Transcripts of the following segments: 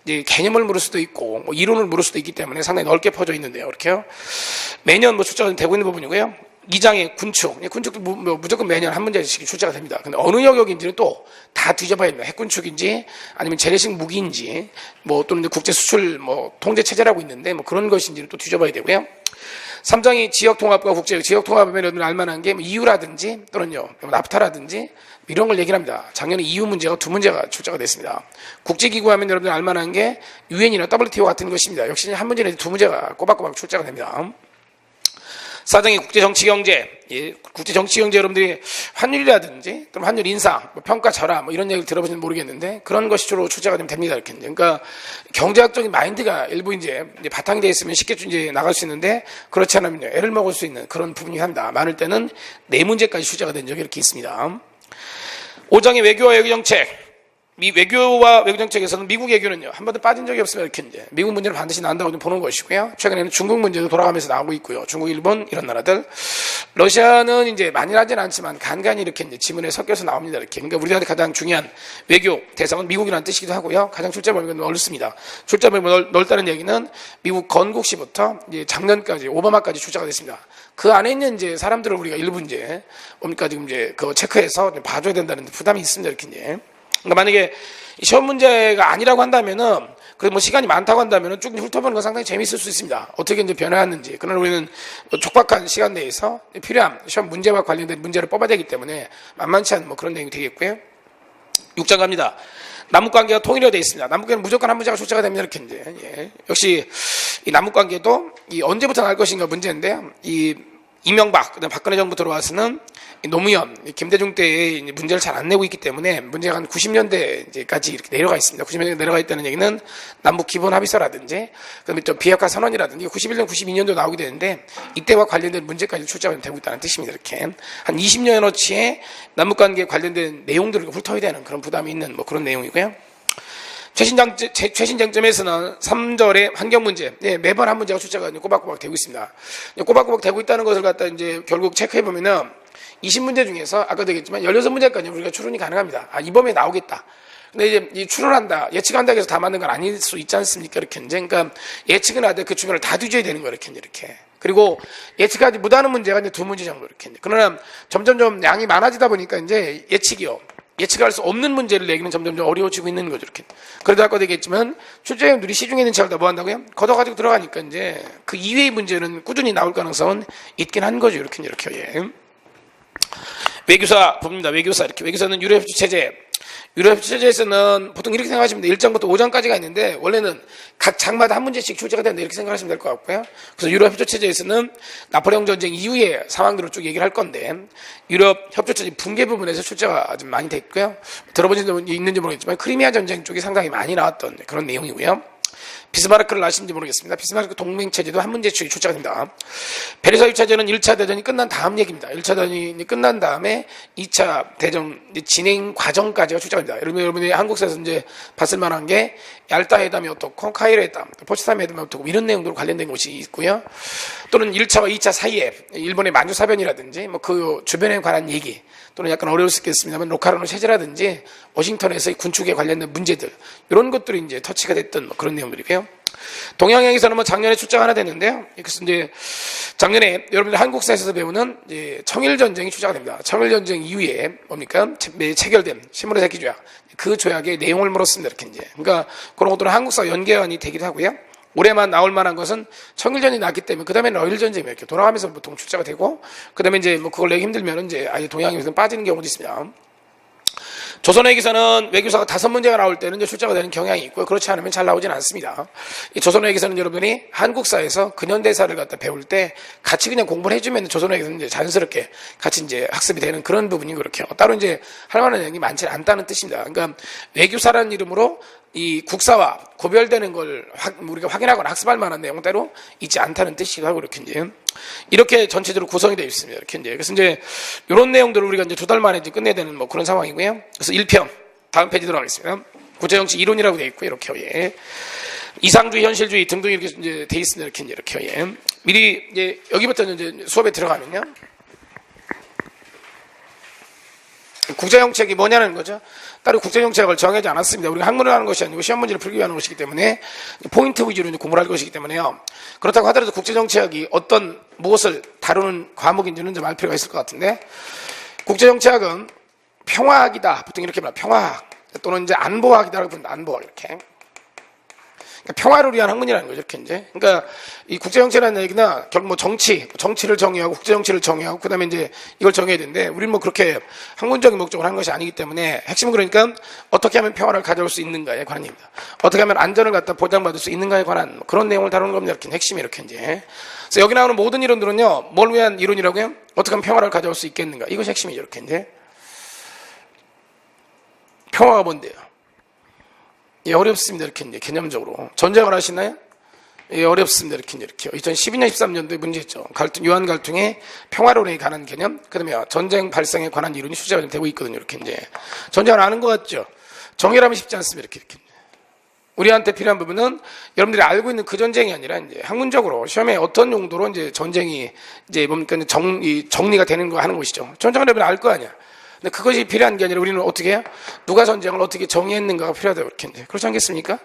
이제 개념을 물을 수도 있고 뭐 이론을 물을 수도 있기 때문에 상당히 넓게 퍼져 있는데요. 이렇게요. 매년 뭐 출제가 되고 있는 부분이고요. 2장의 군축, 군축도 무조건 매년 한 문제씩 출제가 됩니다. 근데 어느 영역인지는 또 다 뒤져봐야 됩니다. 핵군축인지 아니면 재래식 무기인지 뭐 또는 이제 국제 수출 뭐 통제 체제라고 있는데 뭐 그런 것인지는 또 뒤져봐야 되고요. 3장이 지역통합과 국제, 지역통합하면 여러분 알만한 게 EU라든지 또는요, 나프타라든지 이런 걸 얘기를 합니다. 작년에 EU 문제가 2문제가 출제가 됐습니다. 국제기구 하면 여러분들 알만한 게 UN이나 WTO 같은 것입니다. 역시 한 문제는 2문제가 꼬박꼬박 출제가 됩니다. 4장이 국제정치경제, 예, 국제정치경제 여러분들이 환율이라든지 또는 환율 인상, 뭐 평가 절하 뭐 이런 얘기를 들어보시면 모르겠는데 그런 것이 주로 출제가 되면 됩니다. 이렇게. 그러니까 경제학적인 마인드가 일부 이제 바탕이 되어 있으면 쉽게 이제 나갈 수 있는데 그렇지 않으면요, 애를 먹을 수 있는 그런 부분이 합니다. 많을 때는 4문제까지 출제가 된 적이 이렇게 있습니다. 5장의 외교와 외교정책. 외교와 외교정책에서는 미국 외교는요, 한 번도 빠진 적이 없으면 이렇게 이제 미국 문제는 반드시 나온다고 좀 보는 것이고요. 최근에는 중국 문제도 돌아가면서 나오고 있고요. 중국, 일본 이런 나라들. 러시아는 이제 많이 하진 않지만 간간히 이렇게 이제 지문에 섞여서 나옵니다. 이렇게. 그러니까 우리한테 가장 중요한 외교 대상은 미국이라는 뜻이기도 하고요. 가장 출제 범위가 넓습니다. 출제 범위가 넓다는 얘기는 미국 건국 시부터 이제 작년까지 오바마까지 출제가 됐습니다. 그 안에 있는 이제 사람들을 우리가 일부 이제 뭡니까 지금 이제 그거 체크해서 봐줘야 된다는 부담이 있습니다. 이렇게 이제. 그러니까 만약에 시험 문제가 아니라고 한다면은, 그래도 뭐 시간이 많다고 한다면은 쭉 훑어보는 건 상당히 재미있을 수 있습니다. 어떻게 이제 변화했는지. 그러나 우리는 촉박한 시간 내에서 필요한 시험 문제와 관련된 문제를 뽑아야 되기 때문에 만만치 않은 뭐 그런 내용이 되겠고요. 6장 갑니다. 남북관계가 통일화되어 있습니다. 남북관계는 무조건 한 문제가 출제가 됩니다. 이렇게 이제. 예. 역시 이 남북관계도 이 언제부터 날 것인가 문제인데, 이 이명박, 그다음 박근혜 정부 들어와서는 노무현, 김대중 때의 문제를 잘 안 내고 있기 때문에 문제가 한 90년대까지 이렇게 내려가 있습니다. 90년대 내려가 있다는 얘기는 남북 기본 합의서라든지, 그다음에 또 비핵화 선언이라든지 91년, 92년도 나오게 되는데 이때와 관련된 문제까지 출제가 되고 있다는 뜻입니다. 이렇게 한 20년어치의 남북관계에 관련된 내용들을 훑어야 되는 그런 부담이 있는 뭐 그런 내용이고요. 최신 쟁점에서는 3절의 환경 문제, 예, 매번 한 문제가 출제가 꼬박꼬박 되고 있습니다. 꼬박꼬박 되고 있다는 것을 갖다 이제 결국 체크해 보면은 20문제 중에서 아까도 얘기했지만 16문제까지 우리가 추론이 가능합니다. 아, 이번에 나오겠다. 근데 이제 이 추론한다, 예측한다 해서 다 맞는 건 아닐 수 있지 않습니까? 이렇게 이제. 그러니까 예측은 하되 그 주변을 다 뒤져야 되는 거예요. 이렇게. 그리고 예측하지 못하는 문제가 이제 2문제 정도 이렇게. 그러나 점점점 양이 많아지다 보니까 이제 예측할 수 없는 문제를 내기는 점점 어려워지고 있는 거죠. 이렇게. 그래도 아까도 얘기했지만 출제자들이 시중에 있는 책을 다 뭐 한다고요? 걷어가지고 들어가니까 이제 그 이외의 문제는 꾸준히 나올 가능성은 있긴 한 거죠. 이렇게. 예. 외교사 부분입니다. 외교사 이렇게. 외교사는 유럽협조 체제. 유럽협조 체제에서는 보통 이렇게 생각하시면 돼요. 1장부터 5장까지가 있는데 원래는 각 장마다 한 문제씩 출제가 된다 이렇게 생각하시면 될 것 같고요. 그래서 유럽협조 체제에서는 나폴레옹 전쟁 이후의 상황들을 쭉 얘기를 할 건데 유럽협조 체제 붕괴 부분에서 출제가 좀 많이 됐고요. 들어보신 분 있는지 모르겠지만 크리미아 전쟁 쪽이 상당히 많이 나왔던 그런 내용이고요. 비스마르크를 아시는지 모르겠습니다. 비스마르크 동맹체제도 한 문제 출제가 됩니다. 베르사유 체제는 1차 대전이 끝난 다음 얘기입니다. 1차 대전이 끝난 다음에 2차 대전 진행 과정까지가 출제가 됩니다. 여러분이 한국사에서 이제 봤을 만한 게 얄타 회담이 어떻고 카이로 회담, 포츠담 회담이 어떻고 이런 내용들로 관련된 것이 있고요. 또는 1차와 2차 사이에 일본의 만주사변이라든지 뭐 그 주변에 관한 얘기, 또는 약간 어려울 수 있겠습니다만 로카르노 체제라든지 워싱턴에서의 군축에 관련된 문제들 이런 것들이 이제 터치가 됐던 뭐 그런 내용들이고요. 동양에서는 뭐 작년에 출제가 하나 됐는데요. 그래서 이제 작년에 여러분들 한국사에서 배우는 이제 청일전쟁이 출제가 됩니다. 청일전쟁 이후에 뭡니까? 체결된 신문의 새끼조약 그 조약의 내용을 물었습니다. 이렇게 이제 그러니까 그런 것들은 한국사 연계안이 되기도 하고요. 올해만 나올 만한 것은 청일전이 났기 때문에 그 다음에는 러일전쟁이 이렇게 돌아가면서 보통 출제가 되고 그 다음에 이제 뭐 그걸 내기 힘들면 이제 아예 동양에서는 빠지는 경우도 있습니다. 조선회계서는 외교사가 5문제가 나올 때는 이제 출제가 되는 경향이 있고요. 그렇지 않으면 잘 나오진 않습니다. 이 조선회계서는 여러분이 한국사에서 근현대사를 갖다 배울 때 같이 그냥 공부를 해주면 조선회계서는 이제 자연스럽게 같이 이제 학습이 되는 그런 부분이 그렇게 따로 이제 할 만한 내용이 많지 않다는 뜻입니다. 그러니까 외교사라는 이름으로 이 국사와 구별되는 걸 우리가 확인하거나 학습할 만한 내용대로 있지 않다는 뜻이기도 하고 이렇게 전체적으로 구성이 되어 있습니다. 이렇게 이제 그래서 이제 이런 내용들을 우리가 이제 2달 만에 이제 끝내야 되는 뭐 그런 상황이고요. 그래서 1편 다음 페이지 들어가겠습니다. 국제정치 이론이라고 되어 있고 이렇게 예. 이상주의, 현실주의 등등 이렇게 이제 되어 있습니다. 이렇게 예. 미리 이제 여기부터 이제 수업에 들어가면요. 국제정책이 뭐냐는 거죠. 따로 국제정책을 정하지 않았습니다. 우리가 학문을 하는 것이 아니고 시험 문제를 풀기 위한 것이기 때문에 포인트 위주로 공부를 할 것이기 때문에요. 그렇다고 하더라도 국제정책이 어떤 무엇을 다루는 과목인지는 좀 알 필요가 있을 것 같은데, 국제정책은 평화학이다 보통 이렇게 말합니다. 평화학 또는 이제 안보학이다라고 부른다. 안보학 이렇게. 그러니까 평화를 위한 학문이라는 거죠, 이렇게 이제. 그러니까 이 국제정치라는 얘기나 결국 뭐 정치를 정의하고 국제정치를 정의하고 그다음에 이제 이걸 정해야 되는데, 우리는 뭐 그렇게 학문적인 목적을 하는 것이 아니기 때문에 핵심은 그러니까 어떻게 하면 평화를 가져올 수 있는가에 관한 얘기입니다. 어떻게 하면 안전을 갖다 보장받을 수 있는가에 관한 그런 내용을 다루는 겁니다. 이렇게 핵심이 이렇게 이제. 그래서 여기 나오는 모든 이론들은요, 뭘 위한 이론이라고요? 어떻게 하면 평화를 가져올 수 있겠는가? 이것이 핵심이죠, 이렇게 이제. 평화가 뭔데요? 예, 어렵습니다. 이렇게 이제 개념적으로. 전쟁을 하시나요? 예, 어렵습니다. 이렇게 이렇게요. 2012년, 13년도에 문제였죠. 유한 갈등의 평화론에 관한 개념, 그다음에 전쟁 발생에 관한 이론이 출제가 되고 있거든요. 이렇게 이제. 전쟁을 아는 것 같죠? 정의라면 쉽지 않습니다. 이렇게. 우리한테 필요한 부분은 여러분들이 알고 있는 그 전쟁이 아니라 이제 학문적으로 시험에 어떤 용도로 이제 전쟁이 이제 뭡니까 정리가 되는 거 하는 것이죠. 전쟁을 여러분 알 거 아니야. 근데 그것이 필요한 게 아니라 우리는 어떻게 해요? 누가 전쟁을 어떻게 정의했는가가 필요하다고 그렇게 이제. 그렇지 않겠습니까?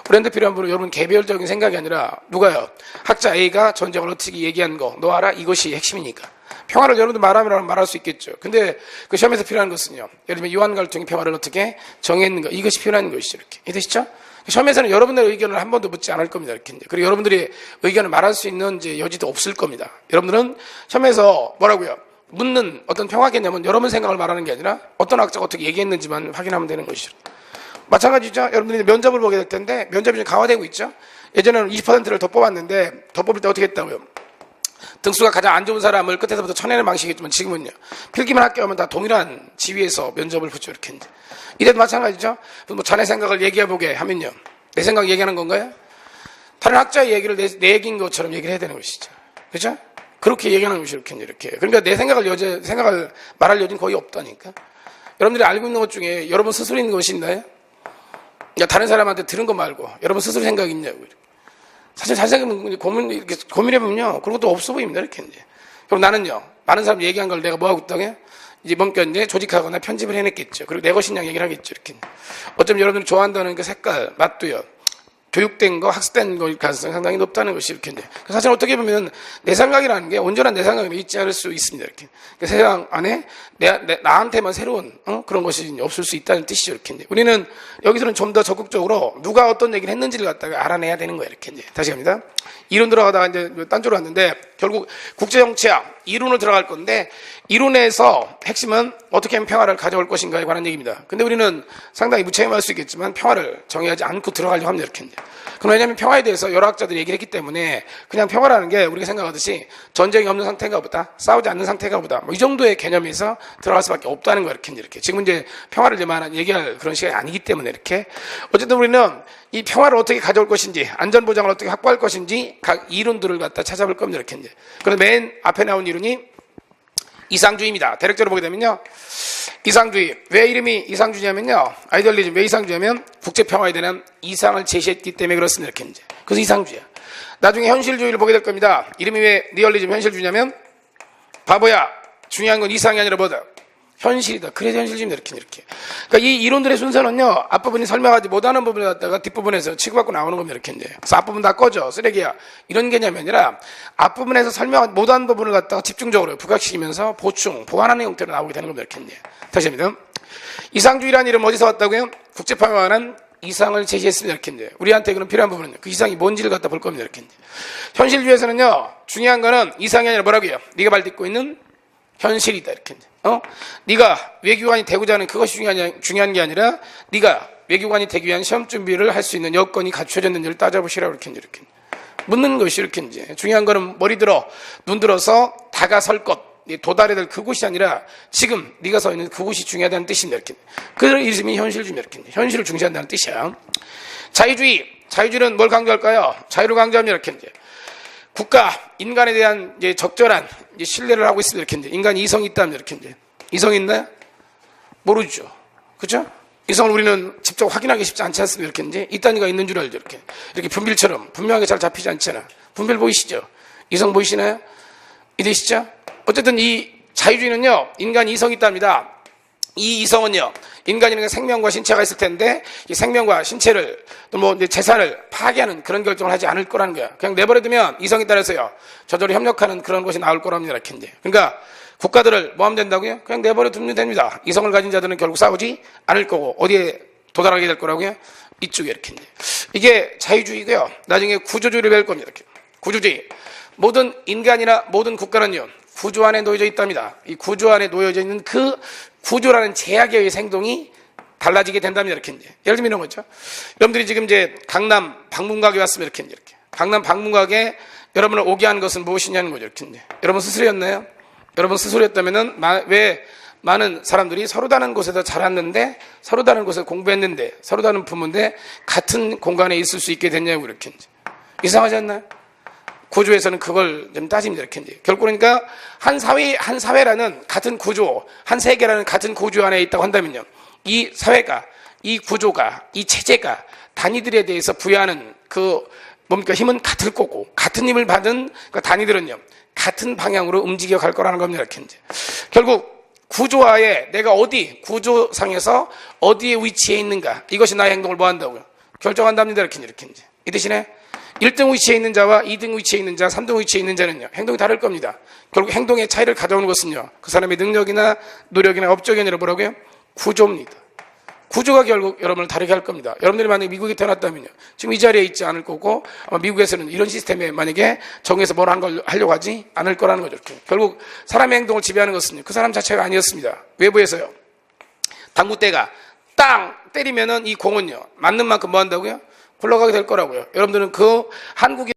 우리한테 필요한 부분은 여러분 개별적인 생각이 아니라 누가요? 학자 A가 전쟁을 어떻게 얘기한 거 너 알아? 이것이 핵심이니까. 평화를 여러분들 말하면 말할 수 있겠죠. 근데 그 시험에서 필요한 것은요. 예를 들면 유한 갈등의 평화를 어떻게 정의했는가, 이것이 필요한 것이죠. 이렇게. 이해되시죠? 시험에서는 여러분들의 의견을 한 번도 묻지 않을 겁니다. 이렇게. 그리고 여러분들이 의견을 말할 수 있는 이제 여지도 없을 겁니다. 여러분들은 시험에서 뭐라고요? 묻는 어떤 평화 개념은 여러분 생각을 말하는 게 아니라 어떤 학자가 어떻게 얘기했는지만 확인하면 되는 것이죠. 마찬가지죠. 여러분들이 면접을 보게 될 텐데 면접이 좀 강화되고 있죠. 예전에는 20%를 더 뽑았는데 더 뽑을 때 어떻게 했다고요? 등수가 가장 안 좋은 사람을 끝에서부터 쳐내는 방식이겠지만 지금은요. 필기만 합격하면 다 동일한 지위에서 면접을 보죠. 이렇게 이제. 이래도 마찬가지죠. 뭐 자네 생각을 얘기해보게 하면요. 내 생각 얘기하는 건가요? 다른 학자의 얘기를 내 얘기인 것처럼 얘기를 해야 되는 것이죠. 그렇죠? 그렇게 얘기하는 것이 이렇게. 그러니까 내 생각을 말할 여지는 거의 없다니까. 여러분들이 알고 있는 것 중에 여러분 스스로 있는 것이 있나요? 그러니까 다른 사람한테 들은 거 말고 여러분 스스로 생각이 있냐고. 사실 잘 생각하면 고민해보면요. 그런 것도 없어 보입니다. 이렇게 이제. 그럼 나는요. 많은 사람 얘기한 걸 내가 뭐하고 있다고요? 이제 뭔가 이제 조직하거나 편집을 해냈겠죠. 그리고 내 것이냐 얘기를 하겠죠. 이렇게. 어쩌면 여러분들이 좋아한다는 그 색깔, 맛도요. 교육된 거, 학습된 거 가능성이 상당히 높다는 것이 이렇게 이제. 사실 어떻게 보면 내 생각이라는 게 온전한 내 생각이 있지 않을 수 있습니다. 이렇게. 그 세상 안에 나한테만 새로운 그런 것이 없을 수 있다는 뜻이죠. 이렇게 이제. 우리는 여기서는 좀 더 적극적으로 누가 어떤 얘기를 했는지를 갖다가 알아내야 되는 거예요. 이렇게 이제. 다시 갑니다. 이론 들어가다가 이제 딴 쪽으로 왔는데 결국 국제정치학 이론을 들어갈 건데 이론에서 핵심은 어떻게 하면 평화를 가져올 것인가에 관한 얘기입니다. 근데 우리는 상당히 무책임할 수 있겠지만 평화를 정의하지 않고 들어가려고 합니다. 이렇게. 그럼 왜냐하면 평화에 대해서 여러 학자들이 얘기를 했기 때문에 그냥 평화라는 게 우리가 생각하듯이 전쟁이 없는 상태인가 보다, 싸우지 않는 상태인가 보다, 뭐 이 정도의 개념에서 들어갈 수밖에 없다는 거예요. 이렇게. 지금 이제 평화를 얘기할 그런 시간이 아니기 때문에 이렇게. 어쨌든 우리는 이 평화를 어떻게 가져올 것인지, 안전보장을 어떻게 확보할 것인지 각 이론들을 갖다 찾아볼 겁니다. 이렇게 이제. 그래서 맨 앞에 나온 이론이 이상주의입니다. 대략적으로 보게 되면요. 이상주의. 왜 이름이 이상주의냐면요. 아이디얼리즘. 왜 이상주의냐면 국제평화에 대한 이상을 제시했기 때문에 그렇습니다. 이렇게 이제. 그래서 이상주의야. 나중에 현실주의를 보게 될 겁니다. 이름이 왜 리얼리즘 현실주의냐면 바보야. 중요한 건 이상이 아니라 뭐다? 현실이다. 그래서 현실주의입니다. 이렇게. 그러니까 이 이론들의 순서는요. 앞부분이 설명하지 못하는 부분을 갖다가 뒷부분에서 치고받고 나오는 겁니다. 이렇게 이제. 그래서 앞부분 다 꺼져. 쓰레기야. 이런 개념이 아니라 앞부분에서 설명하지 못한 부분을 갖다가 집중적으로 부각시키면서 보완하는 형태로 나오게 되는 겁니다. 이렇게 이제. 다시 합니다. 이상주의라는 이름 어디서 왔다고요? 국제평화에 관한 이상을 제시했습니다. 이렇게 이제. 우리한테 그런 필요한 부분은요. 그 이상이 뭔지를 갖다 볼 겁니다. 이렇게 이제. 현실주의에서는요. 중요한 거는 이상이 아니라 뭐라고요? 네가 발딛고 있는 현실이다. 이렇게 이제. 네가 외교관이 되고자 하는 그것이 중요한 게 아니라 네가 외교관이 되기 위한 시험 준비를 할 수 있는 여건이 갖춰졌는지를 따져보시라고 이렇게 묻는 것이 이렇게 이제. 중요한 거는 머리 들어 눈 들어서 다가설 것 도달해야 될 그곳이 아니라 지금 네가 서 있는 그곳이 중요하다는 뜻입니다. 이렇게. 그 이름이 현실주의입니다. 이렇게. 현실을 중시한다는 뜻이야. 자유주의는 뭘 강조할까요? 자유를 강조합니다. 이렇게 이제. 국가, 인간에 대한 이제 적절한 이제 신뢰를 하고 있습니다. 이렇게 이제. 인간이 이성이 있다면 이렇게 이제. 이성이 있나요? 모르죠. 그죠? 이성을 우리는 직접 확인하기 쉽지 않지 않습니까? 이렇게 이제. 있다니까 있는 줄 알죠. 이렇게 분빌처럼 분명하게 잘 잡히지 않잖아. 분빌 보이시죠? 이성 보이시나요? 이해되시죠? 어쨌든 이 자유주의는요, 인간이 이성이 있답니다. 이 이성은요, 인간이라는 생명과 신체가 있을 텐데, 이 생명과 신체를, 또 뭐, 재산을 파괴하는 그런 결정을 하지 않을 거라는 거야. 그냥 내버려두면 이성에 따라서요, 저절로 협력하는 그런 것이 나올 거랍니다. 이렇게 이제. 그러니까, 국가들을 뭐 하면 된다고요? 그냥 내버려두면 됩니다. 이성을 가진 자들은 결국 싸우지 않을 거고, 어디에 도달하게 될 거라고요? 이쪽에 이렇게 이제. 이게 자유주의고요. 나중에 구조주의를 배울 겁니다. 이렇게. 구조주의. 모든 인간이나 모든 국가는요, 구조 안에 놓여져 있답니다. 이 구조 안에 놓여져 있는 그 구조라는 제약에 의해 행동이 달라지게 된답니다. 이렇게 이제. 예를 들면 이런 거죠. 여러분들이 지금 이제 강남 방문각에 왔으면 이렇게 이제. 강남 방문각에 여러분을 오게 한 것은 무엇이냐는 거죠. 이렇게 이제. 여러분 스스로였나요? 여러분 스스로였다면은 왜 많은 사람들이 서로 다른 곳에서 자랐는데, 서로 다른 곳에서 공부했는데, 서로 다른 부모인데 같은 공간에 있을 수 있게 됐냐고 이렇게 이제. 이상하지 않나요? 구조에서는 그걸 좀 따집니다. 이렇게 이제. 결국 그러니까 한 사회라는 같은 구조, 한 세계라는 같은 구조 안에 있다고 한다면요, 이 사회가, 이 구조가, 이 체제가 단위들에 대해서 부여하는 그 뭡니까 힘은 같을 거고, 같은 힘을 받은 그 단위들은요 같은 방향으로 움직여 갈 거라는 겁니다. 이렇게 이제. 결국 구조하에 내가 어디 구조상에서 어디에 위치해 있는가, 이것이 나의 행동을 뭐 한다고요? 결정한답니다. 이렇게 이제. 이 대신에 1등 위치에 있는 자와 2등 위치에 있는 자, 3등 위치에 있는 자는요, 행동이 다를 겁니다. 결국 행동의 차이를 가져오는 것은요, 그 사람의 능력이나 노력이나 업적이 아니라 뭐라고요? 구조입니다. 구조가 결국 여러분을 다르게 할 겁니다. 여러분들이 만약에 미국에 태어났다면요, 지금 이 자리에 있지 않을 거고, 아마 미국에서는 이런 시스템에 만약에 정해서 뭘 하려고 하지 않을 거라는 거죠. 이렇게. 결국 사람의 행동을 지배하는 것은요, 그 사람 자체가 아니었습니다. 외부에서요. 당구대가 땅 때리면은 이 공은요, 맞는 만큼 뭐 한다고요? 굴러가게 될 거라고요. 여러분들은 그 한국에